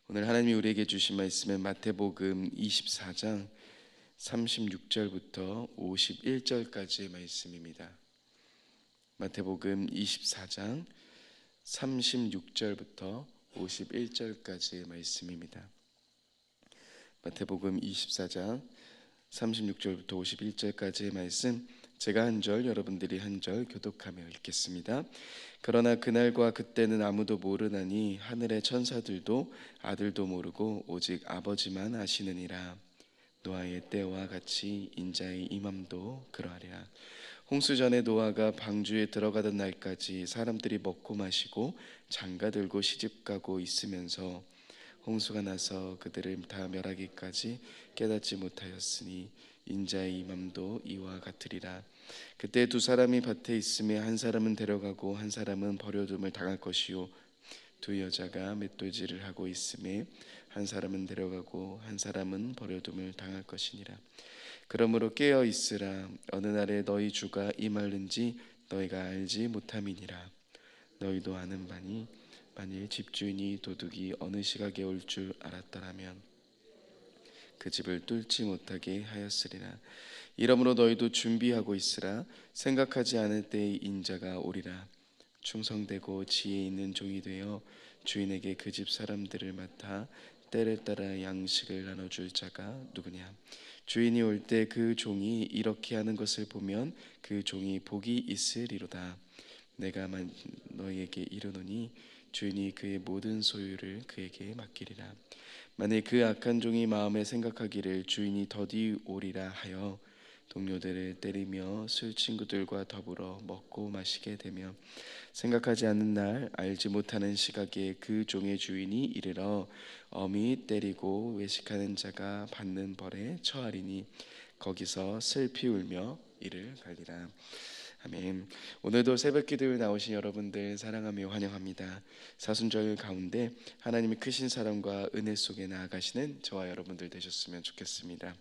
오늘 하나님이 우리에게 주신 말씀은 마태복음 24장 36절부터 51절까지의 말씀입니다. 마태복음 24장 36절부터 51절까지의 말씀입니다. 마태복음 24장 36절부터 51절까지의 말씀, 제가 한 절, 여러분들이 한 절 교독하며 읽겠습니다. 그러나 그날과 그때는 아무도 모르나니 하늘의 천사들도 아들도 모르고 오직 아버지만 아시느니라. 노아의 때와 같이 인자의 임함도 그러하리라. 홍수 전에 노아가 방주에 들어가던 날까지 사람들이 먹고 마시고 장가들고 시집가고 있으면서 홍수가 나서 그들을 다 멸하기까지 깨닫지 못하였으니 인자의 임함도 이와 같으리라. 그때 두 사람이 밭에 있음에 한 사람은 데려가고 한 사람은 버려둠을 당할 것이요 두 여자가 맷돌질을 하고 있음에 한 사람은 데려가고 한 사람은 버려둠을 당할 것이니라. 그러므로 깨어 있으라. 어느 날에 너희 주가 임하는지 너희가 알지 못함이니라. 너희도 아는 바니 만일 집주인이 도둑이 어느 시각에 올 줄 알았더라면 그 집을 뚫지 못하게 하였으리라. 이러므로 너희도 준비하고 있으라. 생각하지 않을 때에 인자가 오리라. 충성되고 지혜 있는 종이 되어 주인에게 그 집 사람들을 맡아 때를 따라 양식을 나눠줄 자가 누구냐. 주인이 올 때 그 종이 이렇게 하는 것을 보면 그 종이 복이 있으리로다. 내가 너희에게 이르노니 주인이 그의 모든 소유를 그에게 맡기리라. 만일 그 악한 종이 마음에 생각하기를 주인이 더디 오리라 하여 동료들을 때리며 술 친구들과 더불어 먹고 마시게 되며 생각하지 않는 날 알지 못하는 시각에 그 종의 주인이 이르러 엄히 때리고 외식하는 자가 받는 벌에 처하리니 거기서 슬피 울며 이를 갈리라. 아멘. 오늘도 새벽 기도에 나오신 여러분들 사랑하며 환영합니다. 사순절 가운데 하나님의 크신 사랑과 은혜 속에 나아가시는 저와 여러분들 되셨으면 좋겠습니다.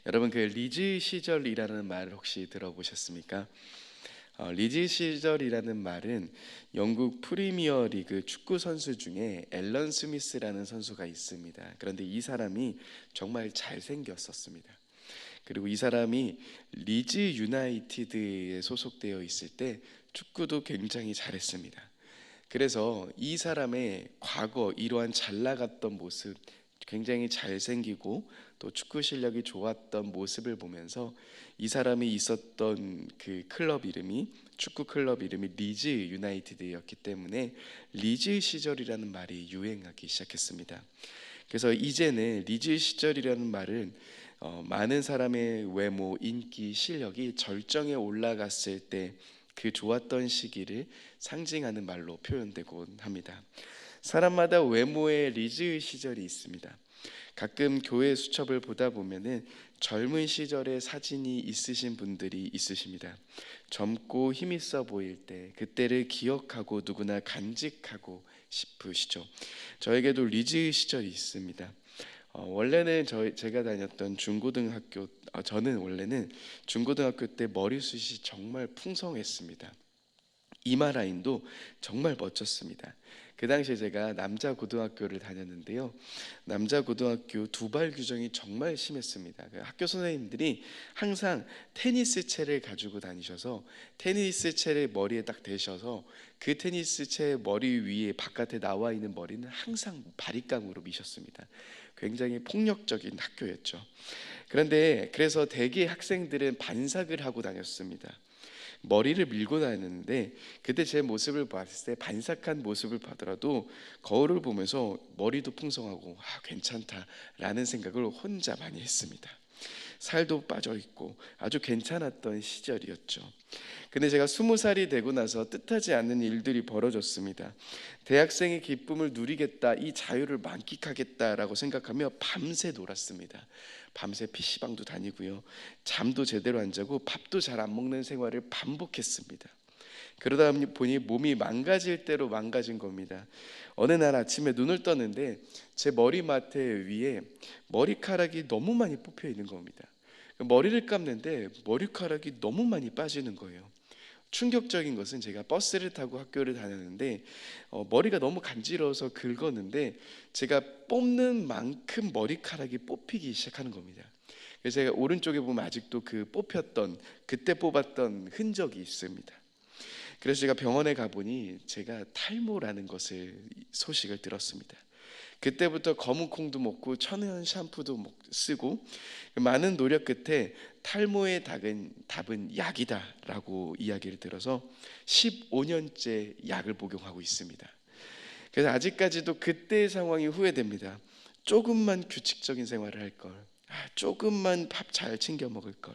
여러분, 그 리즈 시절이라는 말을 혹시 들어보셨습니까? 리즈 시절이라는 말은 영국 프리미어 리그 축구 선수 중에 앨런 스미스라는 선수가 있습니다. 그런데 이 사람이 정말 잘생겼었습니다. 그리고 이 사람이 리즈 유나이티드에 소속되어 있을 때 축구도 굉장히 잘했습니다. 그래서 이 사람의 과거 이러한 잘 나갔던 모습, 굉장히 잘생기고 또 축구 실력이 좋았던 모습을 보면서 이 사람이 있었던 그 클럽 이름이, 축구 클럽 이름이 리즈 유나이티드였기 때문에 리즈 시절이라는 말이 유행하기 시작했습니다. 그래서 이제는 리즈 시절이라는 말은 많은 사람의 외모, 인기, 실력이 절정에 올라갔을 때 그 좋았던 시기를 상징하는 말로 표현되곤 합니다. 사람마다 외모의 리즈 시절이 있습니다. 가끔 교회 수첩을 보다 보면은 젊은 시절의 사진이 있으신 분들이 있으십니다. 젊고 힘있어 보일 때 그때를 기억하고 누구나 간직하고 싶으시죠. 저에게도 리즈 시절이 있습니다. 원래는 제가 다녔던 중고등학교, 저는 원래는 중고등학교 때 머리숱이 정말 풍성했습니다. 이마 라인도 정말 멋졌습니다. 그 당시에 제가 남자 고등학교를 다녔는데요, 남자 고등학교 두발 규정이 정말 심했습니다. 학교 선생님들이 항상 테니스 채를 가지고 다니셔서 테니스 채를 머리에 딱 대셔서 그 테니스 채 머리 위에 바깥에 나와 있는 머리는 항상 바리깡으로 미셨습니다. 굉장히 폭력적인 학교였죠. 그런데 그래서 대개 학생들은 반삭을 하고 다녔습니다. 머리를 밀고 다녔는데 그때 제 모습을 봤을 때 반삭한 모습을 보더라도 거울을 보면서 머리도 풍성하고 괜찮다라는 생각을 혼자 많이 했습니다. 살도 빠져 있고 아주 괜찮았던 시절이었죠. 근데 제가 20살이 되고 나서 뜻하지 않는 일들이 벌어졌습니다. 대학생의 기쁨을 누리겠다, 이 자유를 만끽하겠다라고 생각하며 밤새 놀았습니다. 밤새 PC방도 다니고요, 잠도 제대로 안 자고 밥도 잘 안 먹는 생활을 반복했습니다. 그러다 보니 몸이 망가질 대로 망가진 겁니다. 어느 날 아침에 눈을 떴는데 제 머리맡에 위에 머리카락이 너무 많이 뽑혀 있는 겁니다. 머리를 감는데 머리카락이 너무 많이 빠지는 거예요. 충격적인 것은 제가 버스를 타고 학교를 다녔는데 머리가 너무 간지러워서 긁었는데 제가 뽑는 만큼 머리카락이 뽑히기 시작하는 겁니다. 그래서 제가 오른쪽에 보면 아직도 그 뽑혔던 그때 뽑았던 흔적이 있습니다. 그래서 제가 병원에 가보니 제가 탈모라는 것을 소식을 들었습니다. 그때부터 검은 콩도 먹고 천연 샴푸도 쓰고 많은 노력 끝에 탈모의 답은 약이다라고 이야기를 들어서 15년째 약을 복용하고 있습니다. 그래서 아직까지도 그때의 상황이 후회됩니다. 조금만 규칙적인 생활을 할 걸, 조금만 밥 잘 챙겨 먹을 걸,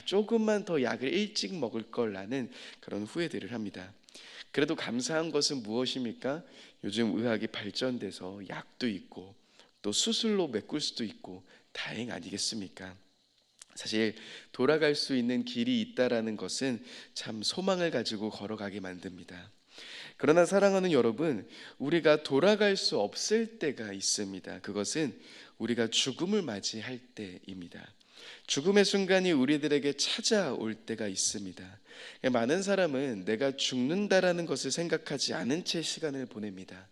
조금만 더 약을 일찍 먹을 걸라는 그런 후회들을 합니다. 그래도 감사한 것은 무엇입니까? 요즘 의학이 발전돼서 약도 있고 또 수술로 메꿀 수도 있고 다행 아니겠습니까? 사실 돌아갈 수 있는 길이 있다라는 것은 참 소망을 가지고 걸어가게 만듭니다. 그러나 사랑하는 여러분, 우리가 돌아갈 수 없을 때가 있습니다. 그것은 우리가 죽음을 맞이할 때입니다. 죽음의 순간이 우리들에게 찾아올 때가 있습니다. 많은 사람은 내가 죽는다라는 것을 생각하지 않은 채 시간을 보냅니다.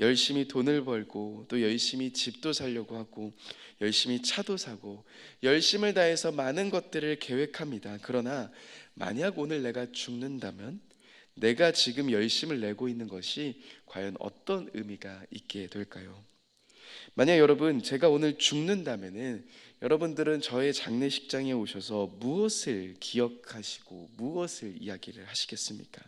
열심히 돈을 벌고 또 열심히 집도 살려고 하고 열심히 차도 사고 열심을 다해서 많은 것들을 계획합니다. 그러나 만약 오늘 내가 죽는다면 내가 지금 열심을 내고 있는 것이 과연 어떤 의미가 있게 될까요? 만약 여러분 제가 오늘 죽는다면은 여러분들은 저의 장례식장에 오셔서 무엇을 기억하시고 무엇을 이야기를 하시겠습니까?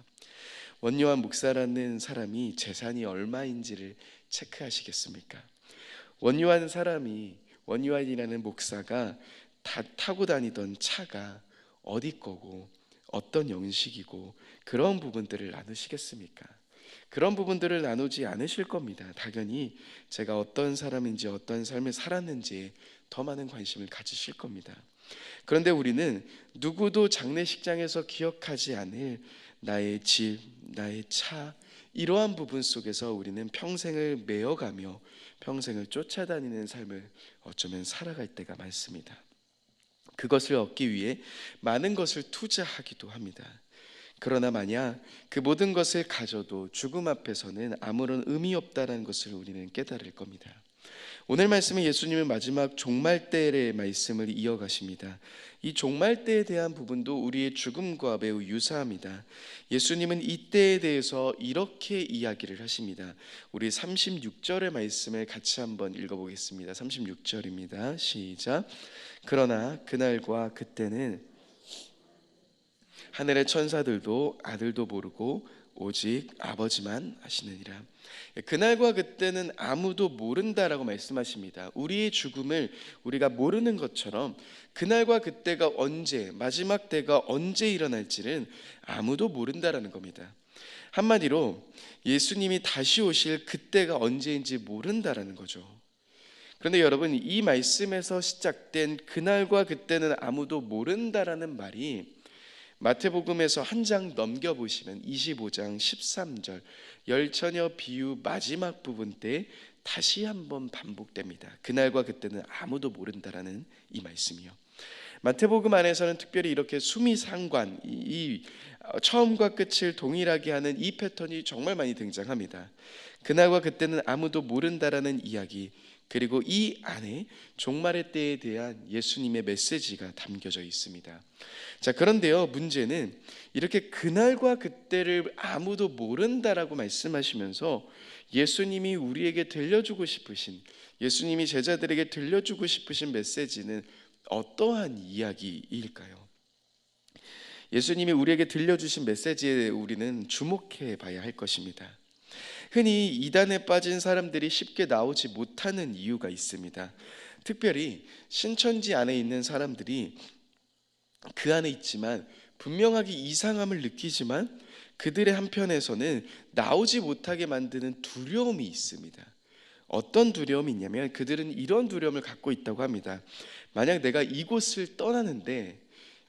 원요한 목사라는 사람이 재산이 얼마인지를 체크하시겠습니까? 원요한이라는 목사가 다 타고 다니던 차가 어디 거고 어떤 형식이고 그런 부분들을 나누시겠습니까? 그런 부분들을 나누지 않으실 겁니다. 당연히 제가 어떤 사람인지 어떤 삶을 살았는지에 더 많은 관심을 가지실 겁니다. 그런데 우리는 누구도 장례식장에서 기억하지 않을 나의 집, 나의 차, 이러한 부분 속에서 우리는 평생을 메어가며 평생을 쫓아다니는 삶을 어쩌면 살아갈 때가 많습니다. 그것을 얻기 위해 많은 것을 투자하기도 합니다. 그러나 만약 그 모든 것을 가져도 죽음 앞에서는 아무런 의미 없다는 것을 우리는 깨달을 겁니다. 오늘 말씀은 예수님의 마지막 종말 때의 말씀을 이어가십니다. 이 종말 때에 대한 부분도 우리의 죽음과 매우 유사합니다. 예수님은 이 때에 대해서 이렇게 이야기를 하십니다. 우리 36절의 말씀을 같이 한번 읽어보겠습니다. 36절입니다. 시작. 그러나 그날과 그때는 하늘의 천사들도 아들도 모르고 오직 아버지만 아시느니라. 그날과 그때는 아무도 모른다라고 말씀하십니다. 우리의 죽음을 우리가 모르는 것처럼 그날과 그때가 언제, 마지막 때가 언제 일어날지는 아무도 모른다라는 겁니다. 한마디로 예수님이 다시 오실 그때가 언제인지 모른다라는 거죠. 그런데 여러분, 이 말씀에서 시작된 그날과 그때는 아무도 모른다라는 말이 마태복음에서 한 장 넘겨보시면 25장 13절 열처녀 비유 마지막 부분 때 다시 한번 반복됩니다. 그날과 그때는 아무도 모른다라는 이 말씀이요. 마태복음 안에서는 특별히 이렇게 수미상관, 이 처음과 끝을 동일하게 하는 이 패턴이 정말 많이 등장합니다. 그날과 그때는 아무도 모른다라는 이야기, 그리고 이 안에 종말의 때에 대한 예수님의 메시지가 담겨져 있습니다. 자, 그런데요, 문제는 이렇게 그날과 그때를 아무도 모른다라고 말씀하시면서 예수님이 우리에게 들려주고 싶으신, 예수님이 제자들에게 들려주고 싶으신 메시지는 어떠한 이야기일까요? 예수님이 우리에게 들려주신 메시지에 우리는 주목해 봐야 할 것입니다. 흔히 이단에 빠진 사람들이 쉽게 나오지 못하는 이유가 있습니다. 특별히 신천지 안에 있는 사람들이 그 안에 있지만 분명하게 이상함을 느끼지만 그들의 한편에서는 나오지 못하게 만드는 두려움이 있습니다. 어떤 두려움이 있냐면 그들은 이런 두려움을 갖고 있다고 합니다. 만약 내가 이곳을 떠나는데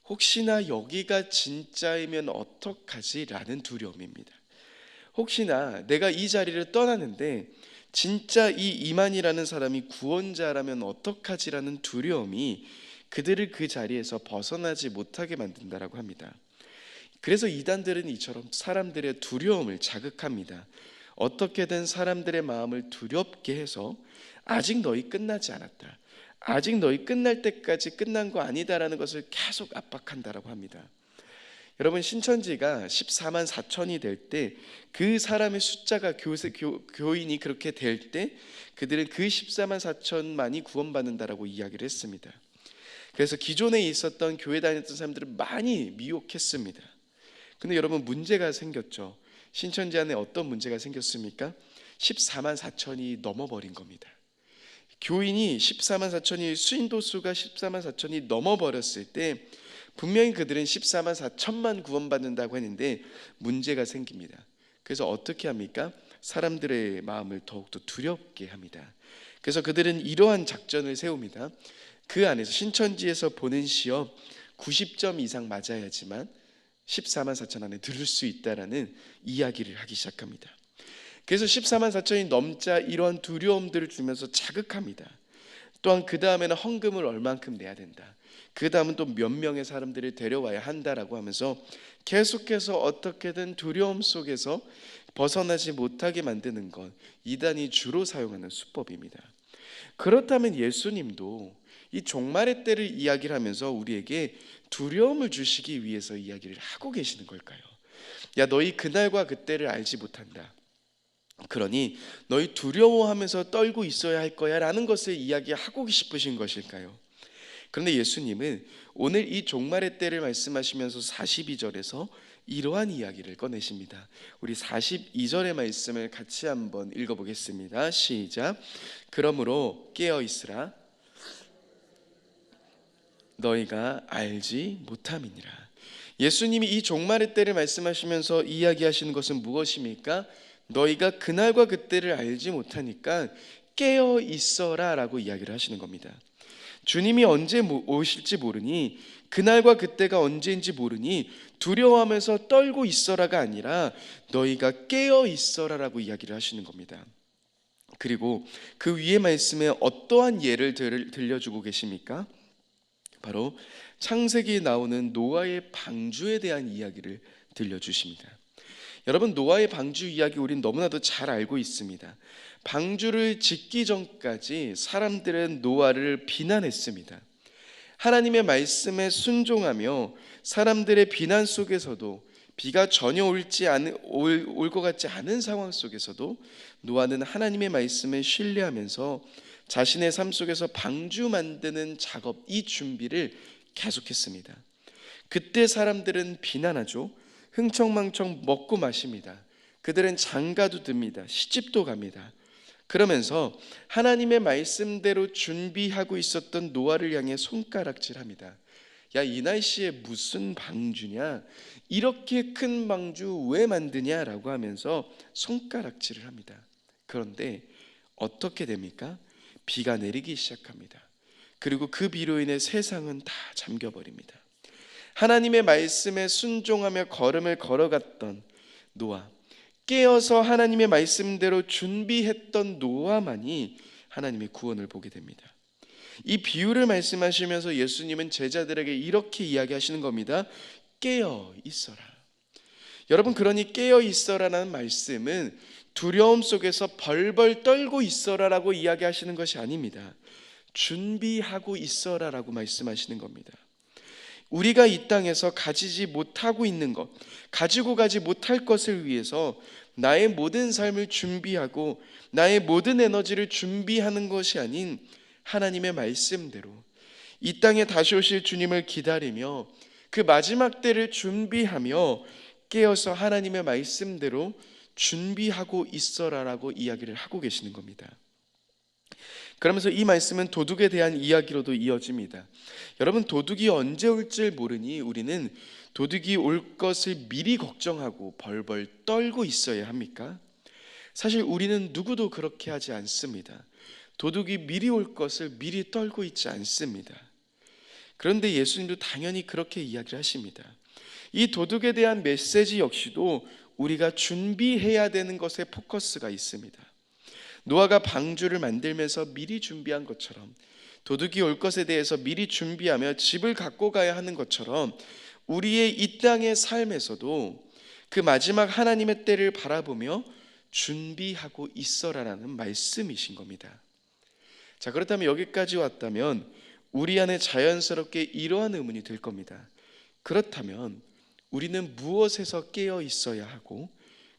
혹시나 여기가 진짜이면 어떡하지? 라는 두려움입니다. 혹시나 내가 이 자리를 떠나는데 진짜 이 이만이라는 사람이 구원자라면 어떡하지라는 두려움이 그들을 그 자리에서 벗어나지 못하게 만든다라고 합니다. 그래서 이단들은 이처럼 사람들의 두려움을 자극합니다. 어떻게든 사람들의 마음을 두렵게 해서 아직 너희 끝나지 않았다, 아직 너희 끝날 때까지 끝난 거 아니다라는 것을 계속 압박한다라고 합니다. 여러분, 신천지가 14만 4천이 될 때, 그 사람의 숫자가 교인이 그렇게 될 때 그들은 그 14만 4천만이 구원받는다라고 이야기를 했습니다. 그래서 기존에 있었던 교회 다녔던 사람들은 많이 미혹했습니다. 근데 여러분, 문제가 생겼죠. 신천지 안에 어떤 문제가 생겼습니까? 14만 4천이 넘어버린 겁니다. 교인이 14만 4천이, 수인도 수가 14만 4천이 넘어버렸을 때 분명히 그들은 14만 4천만 구원받는다고 했는데 문제가 생깁니다. 그래서 어떻게 합니까? 사람들의 마음을 더욱더 두렵게 합니다. 그래서 그들은 이러한 작전을 세웁니다. 그 안에서 신천지에서 보는 시험 90점 이상 맞아야지만 14만 4천 안에 들을 수 있다라는 이야기를 하기 시작합니다. 그래서 14만 4천이 넘자 이러한 두려움들을 주면서 자극합니다. 또한 그 다음에는 헌금을 얼만큼 내야 된다, 그 다음은 또 몇 명의 사람들을 데려와야 한다라고 하면서 계속해서 어떻게든 두려움 속에서 벗어나지 못하게 만드는 것, 이단이 주로 사용하는 수법입니다. 그렇다면 예수님도 이 종말의 때를 이야기를 하면서 우리에게 두려움을 주시기 위해서 이야기를 하고 계시는 걸까요? 야, 너희 그날과 그때를 알지 못한다, 그러니 너희 두려워하면서 떨고 있어야 할 거야 라는 것을 이야기하고 싶으신 것일까요? 그런데 예수님은 오늘 이 종말의 때를 말씀하시면서 42절에서 이러한 이야기를 꺼내십니다. 우리 42절의 말씀을 같이 한번 읽어보겠습니다. 시작. 그러므로 깨어 있으라, 너희가 알지 못함이니라. 예수님이 이 종말의 때를 말씀하시면서 이야기하시는 것은 무엇입니까? 너희가 그날과 그때를 알지 못하니까 깨어 있어라 라고 이야기를 하시는 겁니다. 주님이 언제 오실지 모르니, 그날과 그때가 언제인지 모르니 두려워하면서 떨고 있어라가 아니라 너희가 깨어 있어라 라고 이야기를 하시는 겁니다. 그리고 그 위에 말씀에 어떠한 예를 들려주고 계십니까? 바로 창세기에 나오는 노아의 방주에 대한 이야기를 들려주십니다. 여러분, 노아의 방주 이야기 우린 너무나도 잘 알고 있습니다. 방주를 짓기 전까지 사람들은 노아를 비난했습니다. 하나님의 말씀에 순종하며 사람들의 비난 속에서도, 비가 전혀 올 것 같지 않은 상황 속에서도 노아는 하나님의 말씀을 신뢰하면서 자신의 삶 속에서 방주 만드는 작업, 이 준비를 계속했습니다. 그때 사람들은 비난하죠. 흥청망청 먹고 마십니다. 그들은 장가도 듭니다. 시집도 갑니다. 그러면서 하나님의 말씀대로 준비하고 있었던 노아를 향해 손가락질합니다. 야, 이 날씨에 무슨 방주냐, 이렇게 큰 방주 왜 만드냐라고 하면서 손가락질을 합니다. 그런데 어떻게 됩니까? 비가 내리기 시작합니다. 그리고 그 비로 인해 세상은 다 잠겨버립니다. 하나님의 말씀에 순종하며 걸음을 걸어갔던 노아, 깨어서 하나님의 말씀대로 준비했던 노아만이 하나님의 구원을 보게 됩니다. 이 비유를 말씀하시면서 예수님은 제자들에게 이렇게 이야기하시는 겁니다. 깨어 있어라. 여러분, 그러니 깨어 있어라라는 말씀은 두려움 속에서 벌벌 떨고 있어라라고 이야기하시는 것이 아닙니다. 준비하고 있어라라고 말씀하시는 겁니다. 우리가 이 땅에서 가지지 못하고 있는 것, 가지고 가지 못할 것을 위해서 나의 모든 삶을 준비하고 나의 모든 에너지를 준비하는 것이 아닌 하나님의 말씀대로 이 땅에 다시 오실 주님을 기다리며 그 마지막 때를 준비하며 깨어서 하나님의 말씀대로 준비하고 있어라라고 이야기를 하고 계시는 겁니다. 그러면서 이 말씀은 도둑에 대한 이야기로도 이어집니다. 여러분, 도둑이 언제 올지 모르니 우리는 도둑이 올 것을 미리 걱정하고 벌벌 떨고 있어야 합니까? 사실 우리는 누구도 그렇게 하지 않습니다. 도둑이 미리 올 것을 미리 떨고 있지 않습니다. 그런데 예수님도 당연히 그렇게 이야기를 하십니다. 이 도둑에 대한 메시지 역시도 우리가 준비해야 되는 것에 포커스가 있습니다. 노아가 방주를 만들면서 미리 준비한 것처럼, 도둑이 올 것에 대해서 미리 준비하며 집을 갖고 가야 하는 것처럼 우리의 이 땅의 삶에서도 그 마지막 하나님의 때를 바라보며 준비하고 있어라라는 말씀이신 겁니다. 자, 그렇다면 여기까지 왔다면 우리 안에 자연스럽게 이러한 의문이 들 겁니다. 그렇다면 우리는 무엇에서 깨어 있어야 하고,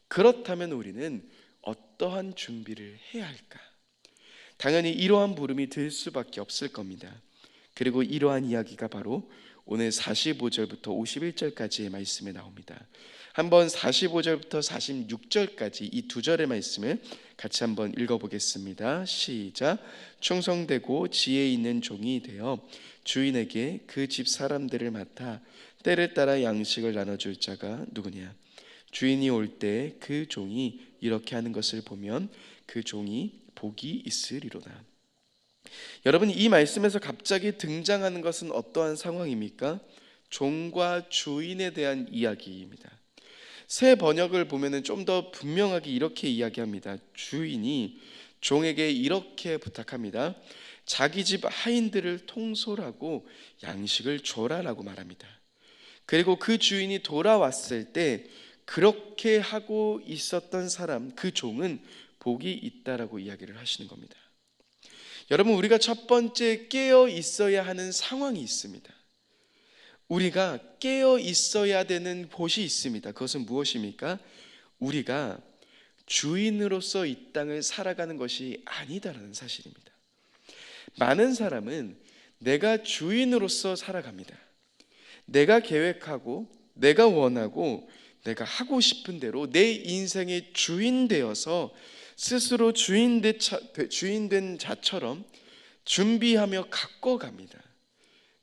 그렇다면 우리는 어떠한 준비를 해야 할까? 당연히 이러한 물음이 들 수밖에 없을 겁니다. 그리고 이러한 이야기가 바로 오늘 45절부터 51절까지의 말씀에 나옵니다. 한번 45절부터 46절까지 이 두 절의 말씀을 같이 한번 읽어보겠습니다. 시작. 충성되고 지혜 있는 종이 되어 주인에게 그 집 사람들을 맡아 때를 따라 양식을 나눠줄 자가 누구냐? 주인이 올 때 그 종이 이렇게 하는 것을 보면 그 종이 복이 있으리로다. 여러분, 이 말씀에서 갑자기 등장하는 것은 어떠한 상황입니까? 종과 주인에 대한 이야기입니다. 새 번역을 보면은 좀 더 분명하게 이렇게 이야기합니다. 주인이 종에게 이렇게 부탁합니다. 자기 집 하인들을 통솔하고 양식을 줘라라고 말합니다. 그리고 그 주인이 돌아왔을 때 그렇게 하고 있었던 사람, 그 종은 복이 있다라고 이야기를 하시는 겁니다. 여러분, 우리가 첫 번째 깨어 있어야 하는 상황이 있습니다. 우리가 깨어 있어야 되는 곳이 있습니다. 그것은 무엇입니까? 우리가 주인으로서 이 땅을 살아가는 것이 아니다라는 사실입니다. 많은 사람은 내가 주인으로서 살아갑니다. 내가 계획하고 내가 원하고 내가 하고 싶은 대로 내 인생의 주인 되어서 스스로 주인된 자처럼 준비하며 갖고 갑니다.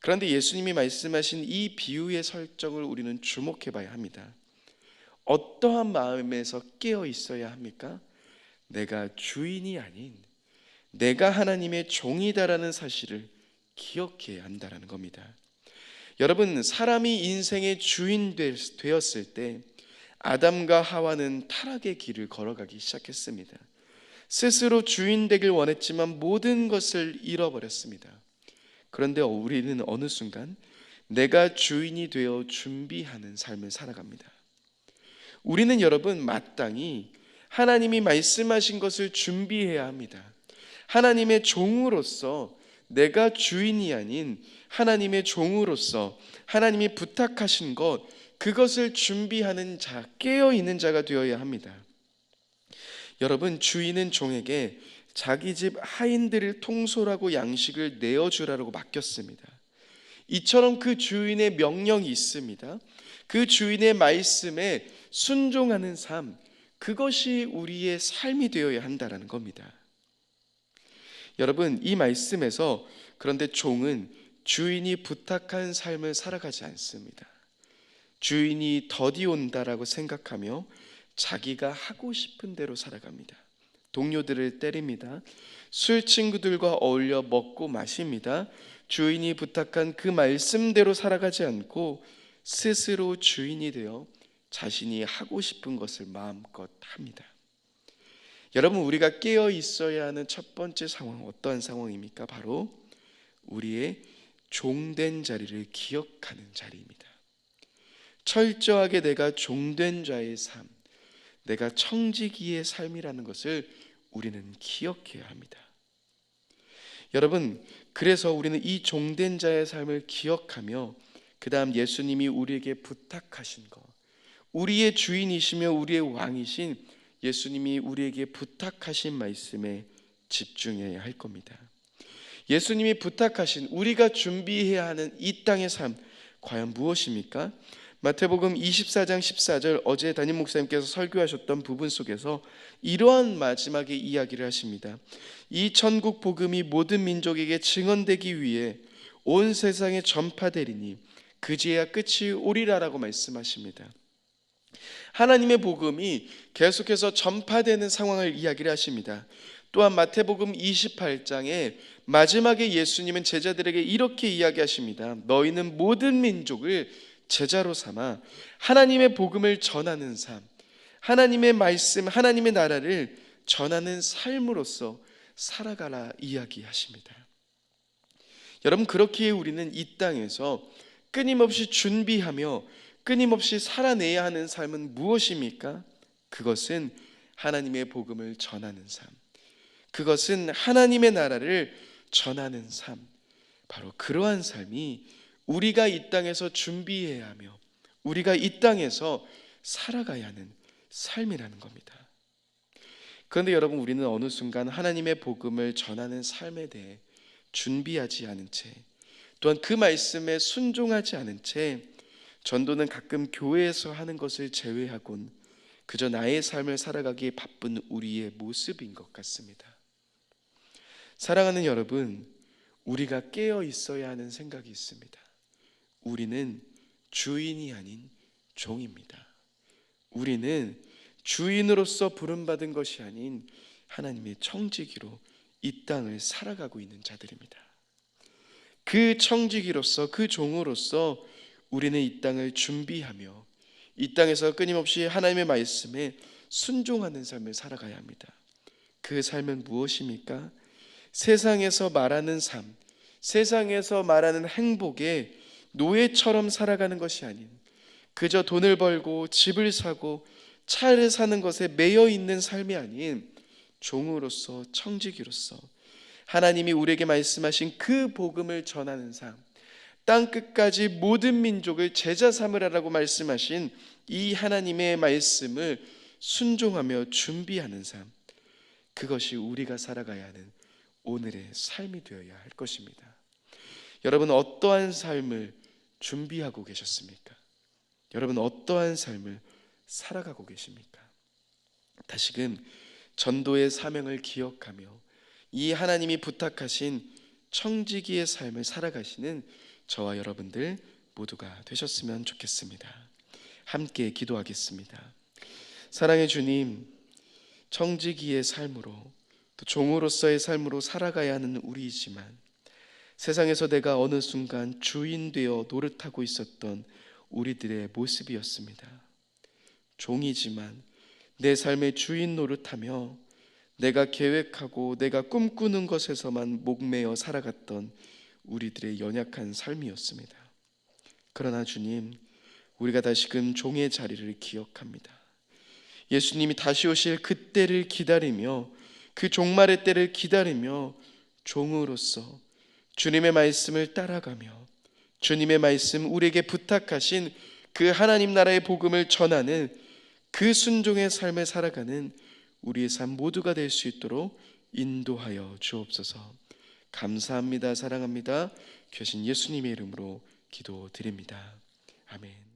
그런데 예수님이 말씀하신 이 비유의 설정을 우리는 주목해 봐야 합니다. 어떠한 마음에서 깨어 있어야 합니까? 내가 주인이 아닌 내가 하나님의 종이다라는 사실을 기억해야 한다는 겁니다. 여러분, 사람이 인생의 주인 되었을 때 아담과 하와는 타락의 길을 걸어가기 시작했습니다. 스스로 주인 되길 원했지만 모든 것을 잃어버렸습니다. 그런데 우리는 어느 순간 내가 주인이 되어 준비하는 삶을 살아갑니다. 우리는 여러분 마땅히 하나님이 말씀하신 것을 준비해야 합니다. 하나님의 종으로서 내가 주인이 아닌 하나님의 종으로서 하나님이 부탁하신 것, 그것을 준비하는 자, 깨어있는 자가 되어야 합니다. 여러분, 주인은 종에게 자기 집 하인들을 통솔하고 양식을 내어주라고 맡겼습니다. 이처럼 그 주인의 명령이 있습니다. 그 주인의 말씀에 순종하는 삶, 그것이 우리의 삶이 되어야 한다는 겁니다. 여러분, 이 말씀에서 그런데 종은 주인이 부탁한 삶을 살아가지 않습니다. 주인이 더디 온다라고 생각하며 자기가 하고 싶은 대로 살아갑니다. 동료들을 때립니다. 술 친구들과 어울려 먹고 마십니다. 주인이 부탁한 그 말씀대로 살아가지 않고 스스로 주인이 되어 자신이 하고 싶은 것을 마음껏 합니다. 여러분, 우리가 깨어 있어야 하는 첫 번째 상황, 어떠한 상황입니까? 바로 우리의 종된 자리를 기억하는 자리입니다. 철저하게 내가 종된 자의 삶, 내가 청지기의 삶이라는 것을 우리는 기억해야 합니다. 여러분, 그래서 우리는 이 종된 자의 삶을 기억하며 그 다음 예수님이 우리에게 부탁하신 것, 우리의 주인이시며 우리의 왕이신 예수님이 우리에게 부탁하신 말씀에 집중해야 할 겁니다. 예수님이 부탁하신 우리가 준비해야 하는 이 땅의 삶, 과연 무엇입니까? 마태복음 24장 14절, 어제 담임 목사님께서 설교하셨던 부분 속에서 이러한 마지막에 이야기를 하십니다. 이 천국 복음이 모든 민족에게 증언되기 위해 온 세상에 전파되리니 그제야 끝이 오리라라고 말씀하십니다. 하나님의 복음이 계속해서 전파되는 상황을 이야기를 하십니다. 또한 마태복음 28장에 마지막에 예수님은 제자들에게 이렇게 이야기하십니다. 너희는 모든 민족을 제자로 삼아 하나님의 복음을 전하는 삶, 하나님의 말씀, 하나님의 나라를 전하는 삶으로서 살아가라 이야기하십니다. 여러분, 그렇기에 우리는 이 땅에서 끊임없이 준비하며 끊임없이 살아내야 하는 삶은 무엇입니까? 그것은 하나님의 복음을 전하는 삶, 그것은 하나님의 나라를 전하는 삶, 바로 그러한 삶이 우리가 이 땅에서 준비해야 하며 우리가 이 땅에서 살아가야 하는 삶이라는 겁니다. 그런데 여러분, 우리는 어느 순간 하나님의 복음을 전하는 삶에 대해 준비하지 않은 채, 또한 그 말씀에 순종하지 않은 채 전도는 가끔 교회에서 하는 것을 제외하곤 그저 나의 삶을 살아가기에 바쁜 우리의 모습인 것 같습니다. 사랑하는 여러분, 우리가 깨어 있어야 하는 생각이 있습니다. 우리는 주인이 아닌 종입니다. 우리는 주인으로서 부름받은 것이 아닌 하나님의 청지기로 이 땅을 살아가고 있는 자들입니다. 그 청지기로서, 그 종으로서 우리는 이 땅을 준비하며 이 땅에서 끊임없이 하나님의 말씀에 순종하는 삶을 살아가야 합니다. 그 삶은 무엇입니까? 세상에서 말하는 삶, 세상에서 말하는 행복에 노예처럼 살아가는 것이 아닌 그저 돈을 벌고 집을 사고 차를 사는 것에 매여 있는 삶이 아닌 종으로서, 청지기로서 하나님이 우리에게 말씀하신 그 복음을 전하는 삶, 땅 끝까지 모든 민족을 제자 삼으라라고 말씀하신 이 하나님의 말씀을 순종하며 준비하는 삶, 그것이 우리가 살아가야 하는 오늘의 삶이 되어야 할 것입니다. 여러분, 어떠한 삶을 준비하고 계셨습니까? 여러분, 어떠한 삶을 살아가고 계십니까? 다시금 전도의 사명을 기억하며 이 하나님이 부탁하신 청지기의 삶을 살아가시는 저와 여러분들 모두가 되셨으면 좋겠습니다. 함께 기도하겠습니다. 사랑의 주님, 청지기의 삶으로 또 종으로서의 삶으로 살아가야 하는 우리이지만 세상에서 내가 어느 순간 주인 되어 노릇하고 있었던 우리들의 모습이었습니다. 종이지만 내 삶의 주인 노릇하며 내가 계획하고 내가 꿈꾸는 것에서만 목매어 살아갔던 우리들의 연약한 삶이었습니다. 그러나 주님, 우리가 다시금 종의 자리를 기억합니다. 예수님이 다시 오실 그때를 기다리며 그 종말의 때를 기다리며 종으로서 주님의 말씀을 따라가며 주님의 말씀, 우리에게 부탁하신 그 하나님 나라의 복음을 전하는 그 순종의 삶을 살아가는 우리의 삶 모두가 될 수 있도록 인도하여 주옵소서. 감사합니다. 사랑합니다. 귀하신 예수님의 이름으로 기도드립니다. 아멘.